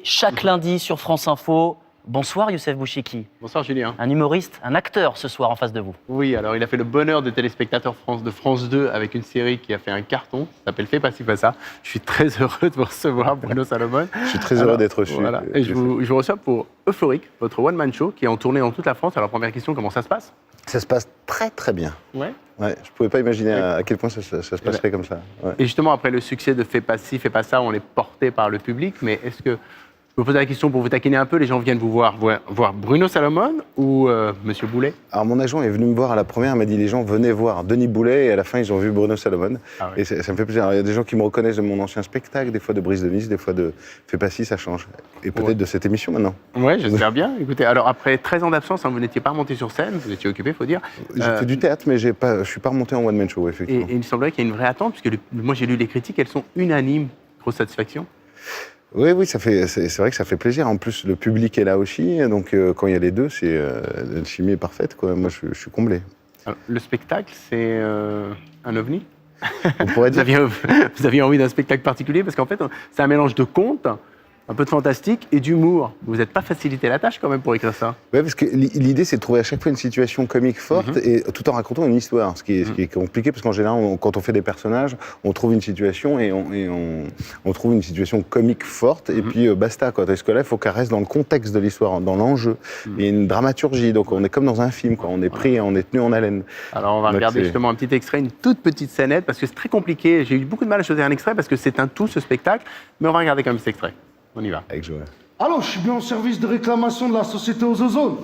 Chaque lundi sur France Info. Bonsoir Youssef Bouchiki. Bonsoir Julien. Un humoriste, un acteur ce soir en face de vous. Oui, alors il a fait le bonheur des téléspectateurs de France 2 avec une série qui a fait un carton, ça s'appelle Fais pas ci, pas ça. Je suis très heureux de vous recevoir, Bruno Salomon. Je suis très heureux d'être reçu. Voilà. Et je vous reçois pour Euphorique, votre one-man show qui est en tournée dans toute la France. Alors première question, comment ça se passe? Ça se passe très très bien. Ouais. Ouais, je ne pouvais pas imaginer à quel point ça se passerait comme ça. Ouais. Et justement, après le succès de Fais pas ci, fais pas ça, on est porté par le public, mais est-ce que... Je me pose la question pour vous taquiner un peu, les gens viennent vous voir Bruno Salomon ou Monsieur Boulet? Alors mon agent est venu me voir à la première, il m'a dit les gens venaient voir Denis Boulet et à la fin ils ont vu Bruno Salomon. Ah ouais. Et ça me fait plaisir. Alors, il y a des gens qui me reconnaissent de mon ancien spectacle, des fois de Brise de Nice, des fois de Fais pas ci, ça change. Et peut-être de cette émission maintenant. Ouais, j'espère bien. Écoutez, alors après 13 ans d'absence, vous n'étiez pas remonté sur scène, vous étiez occupé, il faut dire. J'ai fait du théâtre, mais je ne suis pas remonté en one-man show, effectivement. Et il me semblait qu'il y a une vraie attente, puisque moi j'ai lu les critiques, elles sont unanimes. Grosse satisfaction. Oui, c'est vrai que ça fait plaisir. En plus, le public est là aussi, donc quand il y a les deux, la chimie est parfaite, quoi. Moi, je suis comblé. Alors, le spectacle, c'est un ovni. On pourrait dire... vous aviez envie d'un spectacle particulier, parce qu'en fait, c'est un mélange de contes, un peu de fantastique et d'humour. Vous n'êtes pas facilité la tâche quand même pour écrire ça? Oui, parce que l'idée, c'est de trouver à chaque fois une situation comique forte et tout en racontant une histoire. Ce qui est compliqué, parce qu'en général, quand on fait des personnages, on trouve une situation et on trouve une situation comique forte et puis basta, quoi. Parce que là, il faut qu'elle reste dans le contexte de l'histoire, dans l'enjeu. Il y a une dramaturgie, donc on est comme dans un film, quoi. On est pris, on est tenu en haleine. Alors, on va regarder justement un petit extrait, une toute petite scénette, parce que c'est très compliqué. J'ai eu beaucoup de mal à choisir un extrait, parce que c'est un tout, ce spectacle. Mais on va regarder quand même cet extrait. On y va. Avec joie. Alors, je suis bien au service de réclamation de la société aux ozone.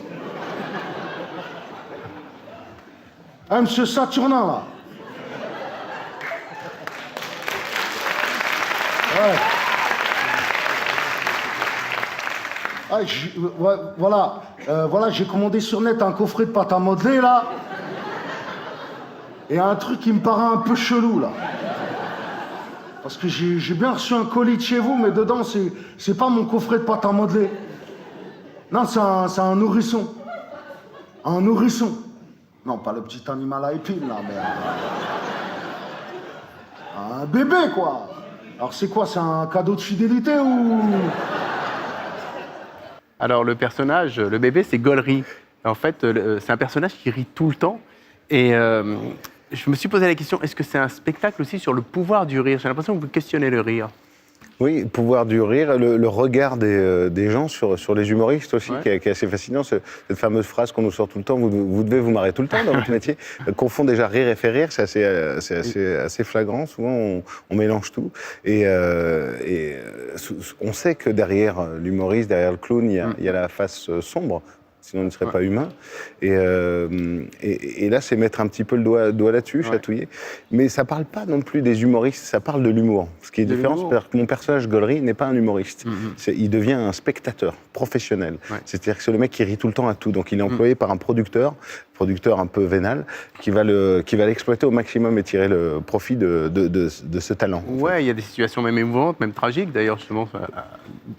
Hein, monsieur Saturnin, là. Ouais. Ah, voilà, j'ai commandé sur net un coffret de pâte à modeler, là. Et un truc qui me paraît un peu chelou, là. Parce que j'ai bien reçu un colis de chez vous, mais dedans, c'est pas mon coffret de pâte à modeler. Non, c'est un nourrisson. Un nourrisson. Non, pas le petit animal à épines, là, mais... un bébé, quoi. Alors, c'est quoi? C'est un cadeau de fidélité ou... Alors, le personnage, le bébé, c'est Gollery. En fait, c'est un personnage qui rit tout le temps. Et... je me suis posé la question, est-ce que c'est un spectacle aussi sur le pouvoir du rire? J'ai l'impression que vous questionnez le rire. Oui, le pouvoir du rire, le regard des gens sur les humoristes aussi, qui est assez fascinant. Cette fameuse phrase qu'on nous sort tout le temps, vous devez vous marrer tout le temps dans votre métier. Confond déjà rire et faire rire, c'est assez flagrant. Souvent, on mélange tout. Et on sait que derrière l'humoriste, derrière le clown, il y a la face sombre. Sinon, il ne serait pas humain. Et là, c'est mettre un petit peu le doigt là-dessus, chatouiller. Mais ça ne parle pas non plus des humoristes, ça parle de l'humour. Ce qui est différent, c'est que mon personnage, Gollery, n'est pas un humoriste. Il devient un spectateur professionnel. C'est-à-dire que c'est le mec qui rit tout le temps à tout. Donc, il est employé par un producteur un peu vénal, qui va l'exploiter au maximum et tirer le profit de ce talent. Ouais, il y a des situations même émouvantes, même tragiques, d'ailleurs, justement.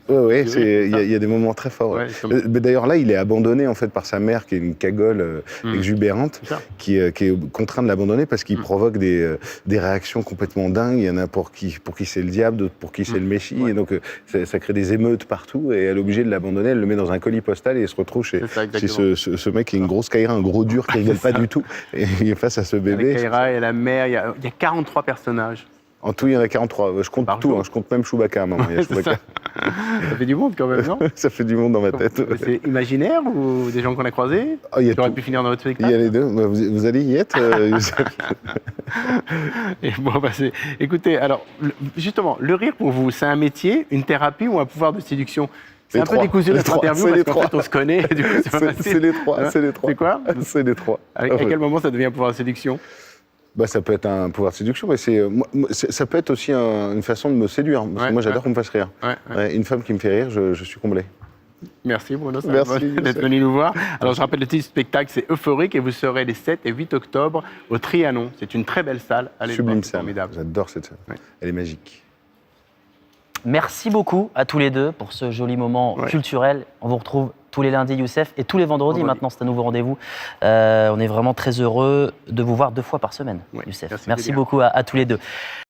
Oui, il y a des moments très forts. Ouais, mais d'ailleurs, là, il est abandonné en fait par sa mère, qui est une cagole exubérante, qui est contrainte de l'abandonner parce qu'il provoque des réactions complètement dingues. Il y en a pour qui c'est le diable, d'autres pour qui c'est le messie. Et donc, ça crée des émeutes partout. Et elle est obligée de l'abandonner. Elle le met dans un colis postal et elle se retrouve chez ce mec qui est une grosse caïra, un gros dur qui rigole pas du tout. Et il est face à ce bébé. La caïra et la mère, il y a 43 personnages. En tout, il y en a 43. Je compte tout, je compte même Chewbacca à un moment. Ça fait du monde quand même, non? Ça fait du monde dans ma tête. C'est imaginaire ou des gens qu'on a croisés? Qui auraient pu finir dans votre spectacle? Il y a les deux. Vous allez y être, Youssef? Et bon, écoutez, alors, justement, le rire pour vous, c'est un métier, une thérapie ou un pouvoir de séduction? C'est un peu décousu notre interview parce qu'en fait, on se connaît. Du coup, c'est les trois. C'est quoi? C'est les trois. À quel moment ça devient un pouvoir de séduction? Ça peut être un pouvoir de séduction, mais ça peut être aussi une façon de me séduire. Parce que moi, j'adore qu'on me fasse rire. Une femme qui me fait rire, je suis comblé. Merci Bruno Merci d'être venu nous voir. Alors je rappelle le titre du spectacle, c'est Euphorique et vous serez les 7 et 8 octobre au Trianon. C'est une très belle salle. Allez Sublime c'est salle. formidable. J'adore cette salle. Elle est magique. Merci beaucoup à tous les deux pour ce joli moment culturel. On vous retrouve tous les lundis, Youssef, et tous les vendredis. Maintenant, c'est un nouveau rendez-vous. On est vraiment très heureux de vous voir 2 fois par semaine, Youssef. Merci beaucoup à tous les deux.